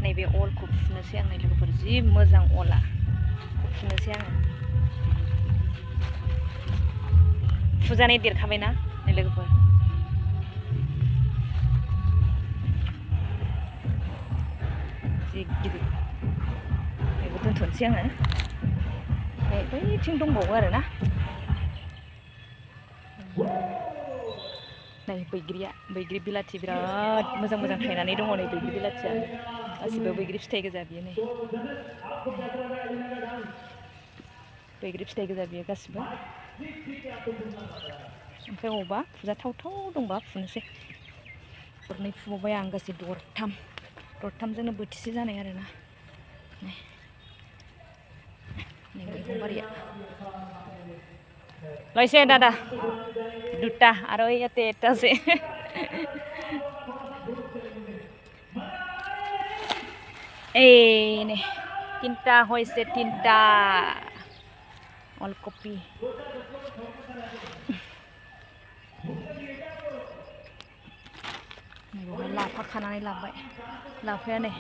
नैबे अलखौ फुनोसै आं नै लोगोफोर जि मोजां अला फुनोसै आङो फुजानाय देरखाबायना नै लोगोफोर जि गिदिर बेखौ दोनथ'नोसै आङो बैथिं दंबावो आरोना नै बैग्रि बिलाथि बिराद मोजां मोजां थायनानै दङ नै बैग्रि बिलाथिया गासिबो बैग्रि फिथाइ गोजा बियो नै बैग्रि फिथाइ गोजा बियो गासिबो ओमफ्राय अबावबा फुजाथावथाव दंबा फुनोसै दरनै फुबावबाय आं गासै दरथामजोंनो बोथिसे जानाय आरोना नै मैगं बारिया লৈছে দাদা দুটা আৰু ইয়াতে এটা আছে এই নে তিনটা হৈছে তিনটা अलकपि लाफा खानानै लाबाय लाफाया नै